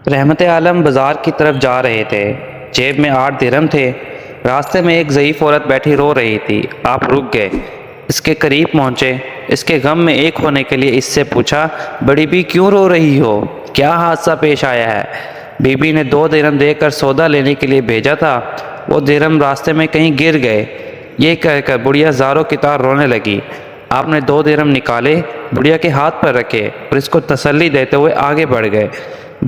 رحمت عالم بازار کی طرف جا رہے تھے۔ جیب میں 8 درہم تھے۔ راستے میں ایک ضعیف عورت بیٹھی رو رہی تھی۔ آپ رک گئے، اس کے قریب پہنچے، اس کے غم میں ایک ہونے کے لیے اس سے پوچھا، بڑی بی کیوں رو رہی ہو؟ کیا حادثہ پیش آیا ہے؟ بی بی نے 2 درہم دے کر سودا لینے کے لیے بھیجا تھا، وہ درہم راستے میں کہیں گر گئے۔ یہ کہہ کر بڑھیا زاروں کی طرح رونے لگی۔ آپ نے 2 درہم نکالے، بڑھیا کے ہاتھ پر رکھے اور اس کو تسلی دیتے ہوئے آگے بڑھ گئے۔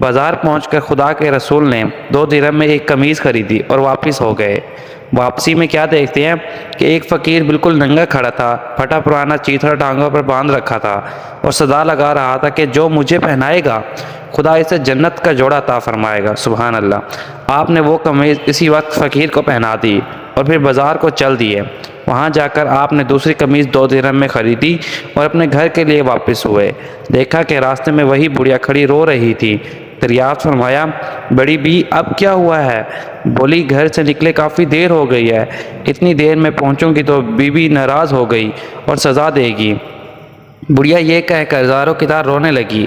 بازار پہنچ کر خدا کے رسول نے 2 درہم میں ایک قمیض خریدی اور واپس ہو گئے۔ واپسی میں کیا دیکھتے ہیں کہ ایک فقیر بالکل ننگا کھڑا تھا، پھٹا پرانا چیتھڑا ٹانگوں پر باندھ رکھا تھا اور صدا لگا رہا تھا کہ جو مجھے پہنائے گا خدا اسے جنت کا جوڑا عطا فرمائے گا۔ سبحان اللہ۔ آپ نے وہ قمیض اسی وقت فقیر کو پہنا دی اور پھر بازار کو چل دیے۔ وہاں جا کر آپ نے دوسری قمیض 2 درہم میں خریدی اور اپنے گھر کے لیے واپس ہوئے۔ دیکھا کہ راستے میں وہی بڑھیا کھڑی رو رہی تھی۔ دریافت فرمایا، بڑی بی اب کیا ہوا ہے؟ بولی، گھر سے نکلے کافی دیر ہو گئی ہے، اتنی دیر میں پہنچوں گی تو بی بی ناراض ہو گئی اور سزا دے گی۔ بڑھیا یہ کہہ کر زاروں کی طرح رونے لگی۔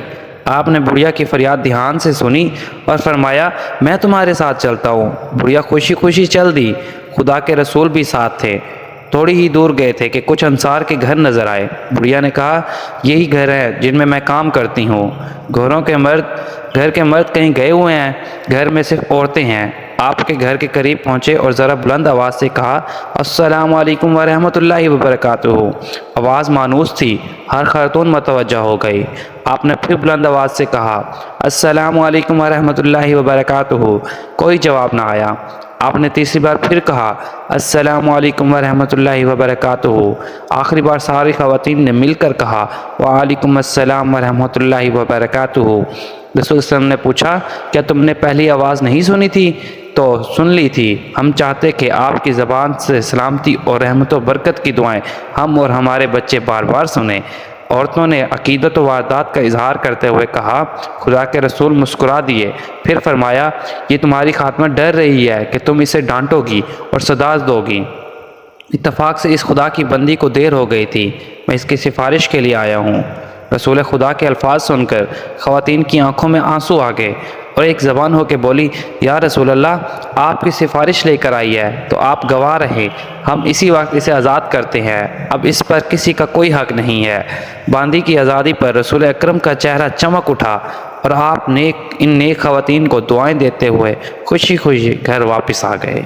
آپ نے بڑھیا کی فریاد دھیان سے سنی اور فرمایا، میں تمہارے ساتھ چلتا ہوں۔ بڑھیا خوشی خوشی چل دی۔ خدا کے رسول بھی ساتھ تھے۔ تھوڑی ہی دور گئے تھے کہ کچھ انصار کے گھر نظر آئے۔ بڑھیا نے کہا، یہی گھر ہے جن میں کام کرتی ہوں۔ گھر کے مرد کہیں گئے ہوئے ہیں، گھر میں صرف عورتیں ہیں۔ آپ کے گھر کے قریب پہنچے اور ذرا بلند آواز سے کہا، السلام علیکم ورحمۃ اللہ وبرکاتہ۔ آواز مانوس تھی، ہر خاتون متوجہ ہو گئی۔ آپ نے پھر بلند آواز سے کہا، السلام علیکم ورحمۃ اللہ وبرکاتہ۔ کوئی جواب نہ آیا۔ آپ نے تیسری بار پھر کہا، السلام علیکم ورحمۃ اللہ وبرکاتہ۔ آخری بار ساری خواتین نے مل کر کہا، وعلیکم السلام ورحمۃ اللہ وبرکاتہ۔ رسول صلی اللہ علیہ وسلم نے پوچھا، کیا تم نے پہلی آواز نہیں سنی تھی؟ تو سن لی تھی۔ ہم چاہتے کہ آپ کی زبان سے سلامتی اور رحمت و برکت کی دعائیں ہم اور ہمارے بچے بار بار سنیں۔ عورتوں نے عقیدت و واردات کا اظہار کرتے ہوئے کہا۔ خدا کے رسول مسکرا دیے، پھر فرمایا، یہ تمہاری خاتمہ ڈر رہی ہے کہ تم اسے ڈانٹو گی اور سزا دو گی۔ اتفاق سے اس خدا کی بندی کو دیر ہو گئی تھی، میں اس کی سفارش کے لیے آیا ہوں۔ رسول خدا کے الفاظ سن کر خواتین کی آنکھوں میں آنسو آ گئے اور ایک زبان ہو کے بولی، یا رسول اللہ، آپ کی سفارش لے کر آئی ہے تو آپ گواہ رہے، ہم اسی وقت اسے آزاد کرتے ہیں، اب اس پر کسی کا کوئی حق نہیں ہے۔ باندی کی آزادی پر رسول اکرم کا چہرہ چمک اٹھا اور آپ ان نیک خواتین کو دعائیں دیتے ہوئے خوشی خوشی گھر واپس آ گئے۔